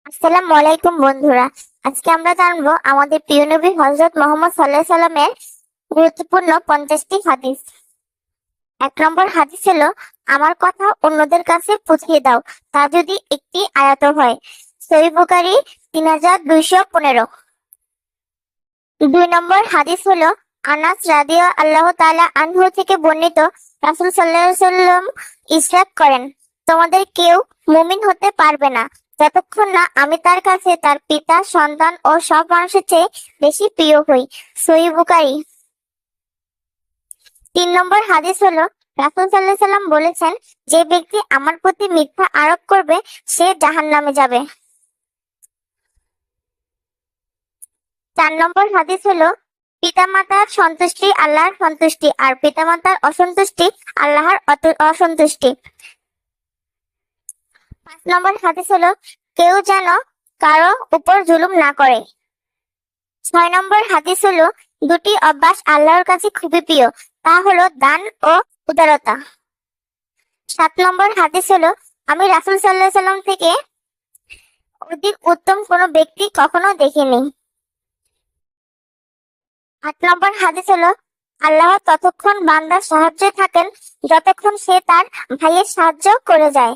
আসসালামু আলাইকুম বন্ধুরা। আজকে আমরা জানবো আমাদের প্রিয় নবী হযরত মুহাম্মদ সাল্লাল্লাহু আলাইহি সাল্লামের গুরুত্বপূর্ণ 50টি হাদিস। 1 নম্বর হাদিস হলো, আমার কথা অন্যদের কাছে পৌঁছিয়ে দাও, তা যদি একটি আয়াত হয়। সহিহ বুখারী 3215। 2 নম্বর হাদিস হলো, আনাস রাদিয়াল্লাহু তাআলা আনহু থেকে বর্ণিত, রাসূল সাল্লাল্লাহু আলাইহি সাল্লাম ইরশাদ করেন, তোমাদের কেউ মুমিন হতে পারবে না যতক্ষণ না আমি তার কাছে তার পিতা, সন্তান ও সব মানুষের চেয়ে বেশি প্রিয় হই। সহিহ বুখারী। 3 নম্বর হাদিস হলো, রাসূল সাল্লাল্লাহু আলাইহি সাল্লাম বলেছেন, যে ব্যক্তি আমার প্রতি মিথ্যা আরোপ করবে সে জাহান্নামে যাবে। 4 নম্বর হাদিস হলো, পিতামাতার সন্তুষ্টি আল্লাহর সন্তুষ্টি, আর পিতামাতার অসন্তুষ্টি আল্লাহর অসন্তুষ্টি। 5 নম্বর হাদিস হলো, কেউ যেন কারো উপর জুলুম না করে। 6 নম্বর হাদিস হলো, দুটি অভ্যাস আল্লাহর কাছে খুবই প্রিয়, তা হলো দান ও উদারতা। 7 নম্বর হাদিস হলো, আমি রাসূল সাল্লাল্লাহু আলাইহি সাল্লাম থেকে অধিক উত্তম কোনো ব্যক্তি কখনো দেখিনি। 8 নম্বর হাদিস হলো, আল্লাহ ততক্ষণ বান্দার সাহায্যে থাকেন যতক্ষণ সে তার ভাইয়ের সাহায্য করে যায়।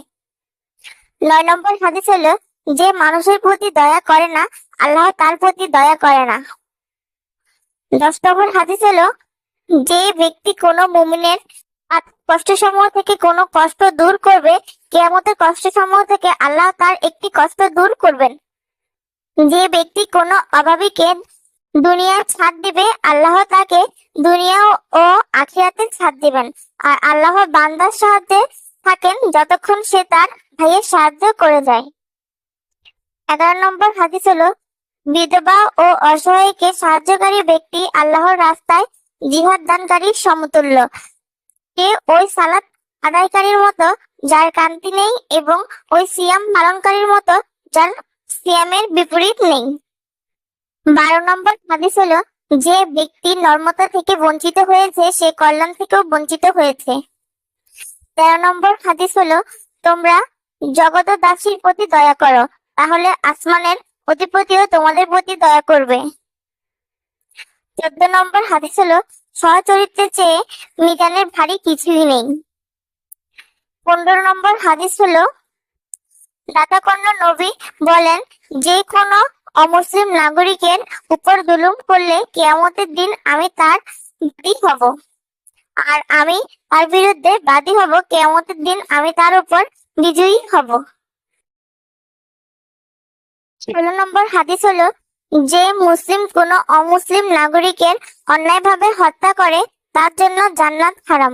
9 নম্বর হাদিস হলো, যে মানুষের প্রতি দয়া করে না আল্লাহ তার প্রতি দয়া করে না। 10 নম্বর হাদিস হলো, যে ব্যক্তি কোনো মুমিনের কষ্টসমূহ থেকে কোনো কষ্ট দূর করবে, কিয়ামতের কষ্টসমূহ থেকে আল্লাহ তার একটি কষ্ট দূর করবেন। যে ব্যক্তি কোনো অভাবীকে দুনিয়ার ছাড় দিবে, আল্লাহ তাকে দুনিয়া ও আখিরাতে ছাড় দিবেন। আর আল্লাহ বান্দার সাহায্যে থাকেন যতক্ষণ সে তার ভাইয়ের সাহায্য করে যায়। 11 নম্বর হাদিস হলো, বিধবা ও অসহায়কে সাহায্যকারী ব্যক্তি আল্লাহর রাস্তায় জিহাদ দানকারীর সমতুল্য। সে ওই সালাত আদায়কারীর মতো যার কান্তি নেই, এবং ওই সিয়াম পালনকারীর মতো যার সিয়ামের বিপরীত নেই। 12 নম্বর হাদিস হলো, যে ব্যক্তি নর্মতা থেকে বঞ্চিত হয়েছে সে কল্যাণ থেকেও বঞ্চিত হয়েছে। 13 নম্বর হাদিস হলো, তোমরা জগৎদাসীর প্রতি দয়া করো, তাহলে আসমানের অধিপতিও তোমাদের প্রতি দয়া করবে। 14 নম্বর হাদিস হলো, সহচরিত্রের চেয়ে মিজানের ভারী কিছুই নেই। 15 নম্বর হাদিস হলো, দাতাকন্য নবী বলেন, যে কোনো অমুসলিম নাগরিকের উপর জুলুম করলে কিয়ামতের দিন আমি তার বাদী হব, আর আমি তার বিরুদ্ধে বাদী হব, কিয়ামতের দিন আমি তার উপর বিজয়ী হব। 16 নম্বর হাদিস হলো, যে মুসলিম কোনো অমুসলিম নাগরিকের অন্যায়ভাবে হত্যা করে তার জন্য জান্নাত হারাম।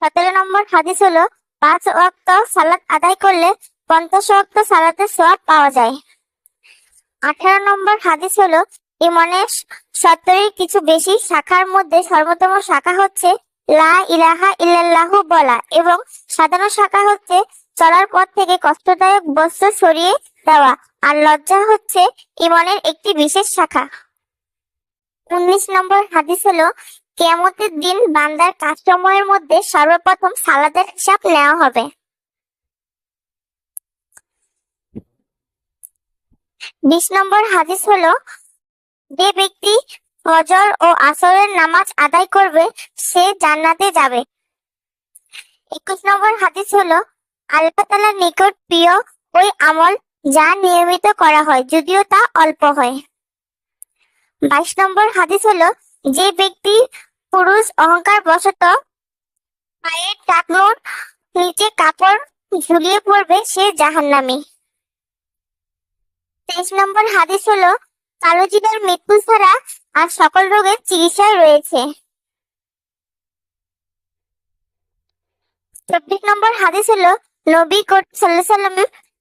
17 নম্বর হাদিস হলো, 5 ওয়াক্ত সালাত আদায় করলে 50 ওয়াক্ত সালাতের সওয়াব পাওয়া যায়। 18 নম্বর হাদিস হলো, ইমানের 70-এর কিছু বেশি শাখার মধ্যে সর্বোত্তম শাখা হচ্ছে লা ইলাহা ইল্লাল্লাহু বলা, এবং সাধারণ শাখা হচ্ছে চলার পথ থেকে কষ্টদায়ক বস্তু সরিয়ে দেওয়া, আর লজ্জা হচ্ছে ইমানের একটি বিশেষ শাখা। 19 নম্বর হাদিস হলো, কিয়ামতের দিন বান্দার কাজসমূহের মধ্যে সর্বপ্রথম সালাতের হিসাব নেওয়া হবে। 20 নম্বর হাদিস হলো, যে ব্যক্তি ফজর ও আসরের নামাজ আদায় করবে সে জান্নাতে যাবে। 21 নম্বর হাদিস হলো, আল্লাহ তাআলার নিকট প্রিয় ওই আমল যা নিয়মিত করা হয়, যদিও তা অল্প হয়। 22 নম্বর হাদিস হলো, যে ব্যক্তি পুরুষ অহংকার বশত পায়ের টাকনোর নিচে কাপড় ঝুলিয়ে পড়বে সে জাহান্নামী। 23 নম্বর হাদিস হলো, কালো জিনের মৃত্যু ছাড়া আর সকল রোগের চিকিৎসায় রয়েছে। 24 নম্বর হাদিস হলো, নবী করিম সাল্লাল্লাহু আলাইহি সাল্লাম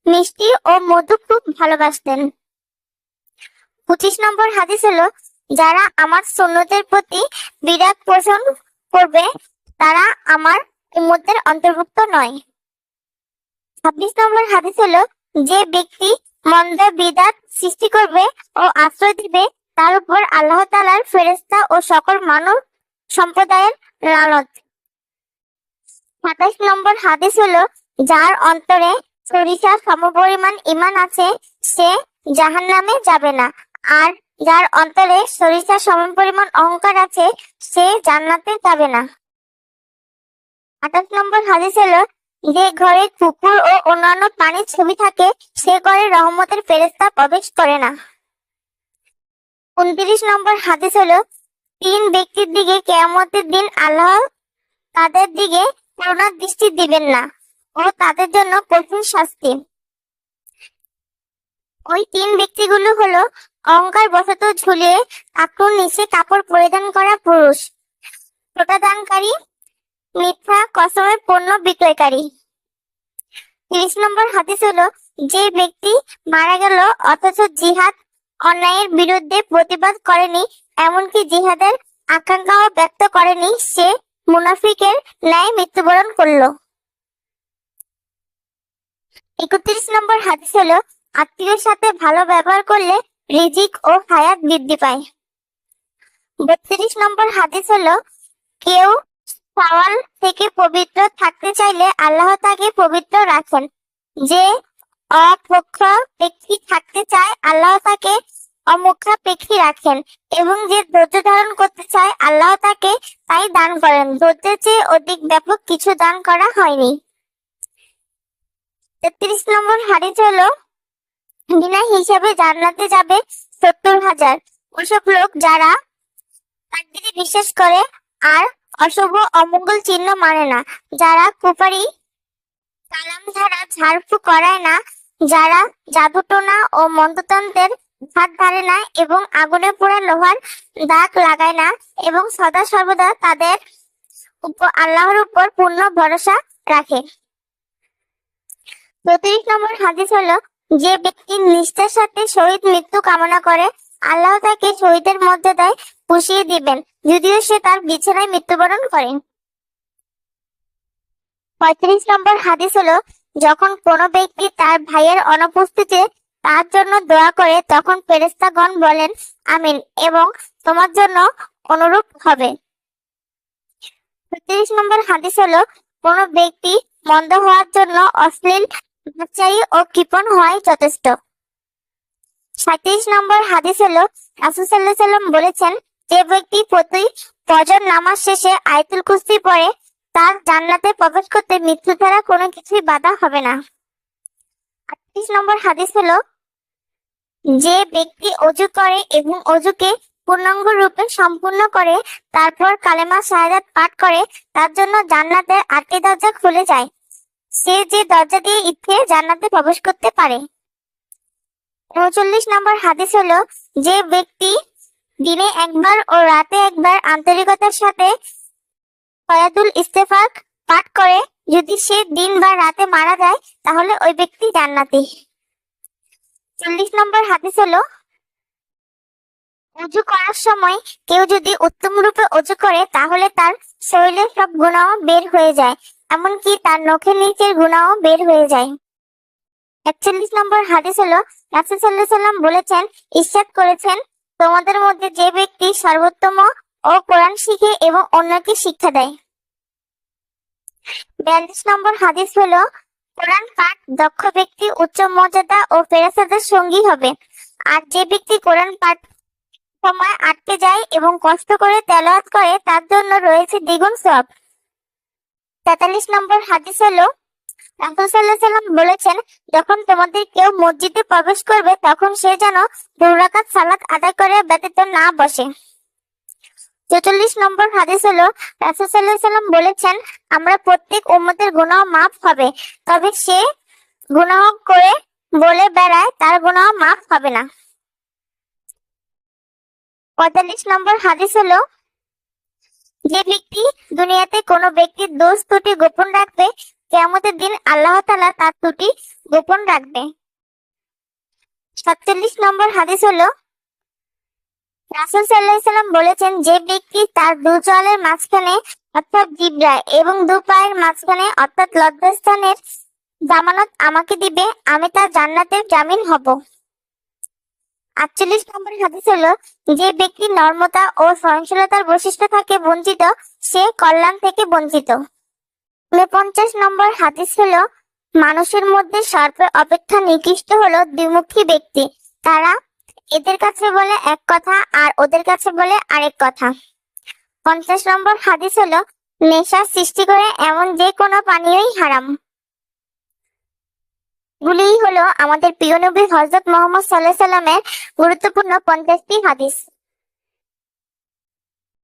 মিষ্টি ও মধু খুব ভালোবাসতেন। 25 নম্বর হাদিস হলো, যারা আমার সুন্নতের প্রতি বিরাগ পোষণ করবে তারা আমার উম্মতের অন্তর্ভুক্ত নয়। 26 নম্বর হাদিস হলো, যে ব্যক্তি মন্দ বিদআত সৃষ্টি করবে ও আশ্রয় দিবে তার উপর আল্লাহ তাআলার ফেরেশতা ও সকল মানব সম্প্রদায়ের লানত। 27 নম্বর হাদিস হলো, যার অন্তরে সরিষা সমপরিমাণ ঈমান আছে সে জাহান্নামে যাবে না, আর যার অন্তরে সরিষা সমপরিমাণ অহংকার আছে সে জান্নাতে যাবে না। 28 নম্বর হাদিস হলো, যে ঘরে কুকুর ও অন্যান্য প্রাণীর ছবি থাকে সে ঘরে রহমতের ফেরেশতা প্রবেশ করে না। 29 নম্বর হাদিস হলো, 3 ব্যক্তির দিকে কিয়ামতের দিন আল্লাহ তাদের দিকে করুণার দৃষ্টি দিবেন না ও তাদের জন্য কঠিন শাস্তি। ওই 3 ব্যক্তিগুলো হলো অহংকার বশত ঝুলিয়ে কাপড় নিচে কাপড় পরিধান করা পুরুষ, প্রতাদানকারী, মিথ্যা কসমের পণ্য বিক্রয়কারী। 30 নম্বর হাদিস হলো, যে ব্যক্তি মারা গেল অথচ জিহাদ অন্যায়ের বিরুদ্ধে প্রতিবাদ করেনি, এমনকি জিহাদের আকাঙ্ক্ষাও ব্যক্ত করেনি, সে মুনাফিকের ন্যায় মৃত্যুবরণ করলো। 31 নম্বর হাদিস হলো, আত্মীয়ের সাথে ভালো ব্যবহার করলে রিজিক ও হায়াত বৃদ্ধি পায়। 32 নম্বর হাদিস হলো, কেউ সওয়াল থেকে পবিত্র থাকতে চাইলে আল্লাহ তাকে পবিত্র রাখেন, যে অপক্ষাপেক্ষী থাকতে চায় আল্লাহ তাকে অমুখাপেক্ষী রাখেন, এবং যে ধৈর্য ধারণ করতে চায় আল্লাহ তাকে তাই দান করেন। ধৈর্যের চেয়ে অধিক ব্যাপক কিছু দান করা হয়নি। 33 নম্বর হাদিস হলো, বিনা হিসাবে জান্নাতে যাবে 70,000 ওসব লোক যারা তাকদীরে বিশ্বাস করে আর অশুভ অমঙ্গল চিহ্ন মানে না, যারা কুফারি কালাম ধারা ঝাড়ফুঁক করায় না, যারা জাদুটোনা ও মন্ত্রতন্ত্রের ধার ধারে না এবং আগুনে পোড়া লোহার দাগ লাগায় না, এবং সদা সর্বদা তাদের আল্লাহর উপর পূর্ণ ভরসা রাখে। 34 নম্বর হাদিস হলো, যে ব্যক্তি নিষ্ঠার সাথে শহীদ মৃত্যু কামনা করে আল্লাহ তাকে শহীদের মর্যাদায় পুষিয়ে দিবেন, যদিও সে তার বিছানায় মৃত্যুবরণ করে। 35 নম্বর হাদিস হলো, যখন কোনো ব্যক্তি তার ভাইয়ের অনুপস্থিতিতে তার জন্য দোয়া করে তখন ফেরেশতাগণ বলেন আমিন, এবং তোমার জন্য অনুরূপ হবে। 36 নম্বর হাদিস হলো, কোনো ব্যক্তি মন্দ হওয়ার জন্য অশ্লীল ব্যভিচারী ও কৃপণ হওয়াই যথেষ্ট। 37 নম্বর হাদিস হলো, রাসূল সাল্লাল্লাহু আলাইহি ওয়াসাল্লাম বলেছেন, যে ব্যক্তি প্রতি ফজর নামাজ শেষে আয়াতুল কুরসি পড়ে তার জান্নাতে প্রবেশ করতে মৃত্যু দ্বারা কোনো কিছুই বাধা হবে না। 38 নম্বর হাদিস হলো, যে ব্যক্তি ওযু করে এবং ওযুকে পূর্ণাঙ্গ রূপে সম্পূর্ণ করে তারপর কালেমা শাহাদাত পাঠ করে তার জন্য জান্নাতের 8টি দরজা খুলে যায়, সে যে দরজা দিয়ে ইচ্ছে জান্নাতে প্রবেশ করতে পারে। 39 নম্বর হাদিস হলো, যে ব্যক্তি দিনে একবার ও রাতে একবার আন্তরিকতার সাথে ফয়াদুল ইস্তেফাক পাঠ করে, যদি সে দিন বা রাতে মারা যায় তাহলে ওই ব্যক্তি জান্নাতি। 40 নম্বর হাদিস হলো, ওযু করার সময় কেউ যদি উত্তম রূপে ওযু করে তাহলে তার শরীরের সব গুনাহ বের হয়ে যায়, এমনকি তার নখের নিচের গুনাহ বের হয়ে যায়। 41 নম্বর হাদিস হলো, রাসূল সাল্লাল্লাহু আলাইহি ওয়াসাল্লাম বলেছেন, ইরশাদ করেছেন, তোমাদের মধ্যে যে ব্যক্তি সর্বোত্তম ও কোরআন শিখে এবং অন্যকে শিক্ষা দেয়। 42 নম্বর হাদিস হলো, কোরআন পাঠ দক্ষ ব্যক্তি উচ্চ মর্যাদা ও ফেরেশতাদের সঙ্গী হবে, আর যে ব্যক্তি কোরআন পাঠ সময় আটকে যায় এবং কষ্ট করে তেলাওয়াত করে তার জন্য রয়েছে দ্বিগুণ সওয়াব। 43 নম্বর হাদিস হলো, রাসূল সাল্লাল্লাহু আলাইহি ওয়াসাল্লাম বলেছেন, যখন তোমাদের কেউ মসজিদে প্রবেশ করবে তখন সে যেন 2 রাকাত সালাত আদায় করে ব্যতীত না বসে। 44 নম্বর হাদিস হলো, রাসূল সাল্লাল্লাহু আলাইহি ওয়াসাল্লাম বলেছেন, আমরা প্রত্যেক উম্মতের গুনাহ মাফ হবে, তবে সে গুনাহ করে বলে বেড়ায় তার গুনাহ মাফ হবে না। 45 নম্বর হাদিস হলো, যে ব্যক্তি দুনিয়াতে কোনো ব্যক্তির দোষ ত্রুটি গোপন রাখবে কিয়ামতের দিন আল্লাহ তাআলা তার ত্রুটি গোপন রাখবে। 47 নম্বর হাদিস হলো, রাসূল সাল্লাল্লাহু আলাইহি ওয়াসাল্লাম বলেছেন, যে ব্যক্তি তার 2 চোয়ালের মাঝখানে অর্থাৎ জিহ্বা এবং 2 পায়ের মাঝখানে অর্থাৎ লজ্জাস্থানের জামানত আমাকে দিবে, আমি তার জান্নাতের জামিন হব। 48 নম্বর হাদিস হলো, যে ব্যক্তি নর্মতা ও সহনশীলতার বৈশিষ্ট্য থাকে বঞ্চিত সে কল্যাণ থেকে বঞ্চিত। 49 নম্বর হাদিস হলো, মানুষের মধ্যে সর্পের অপেক্ষা নিকৃষ্ট হলো দ্বিমুখী ব্যক্তি। তারা এদের কাছে বলে এক কথা আর ওদের কাছে বলে আরেক কথা। 50 নম্বর হাদিস হলো, নেশা সৃষ্টি করে এমন যে কোনো পানীয়ই হারাম। গুলিই হলো আমাদের প্রিয় নবী হযরত মুহাম্মদ সাল্লাল্লাহু আলাইহি সাল্লামের গুরুত্বপূর্ণ 50টি হাদিস।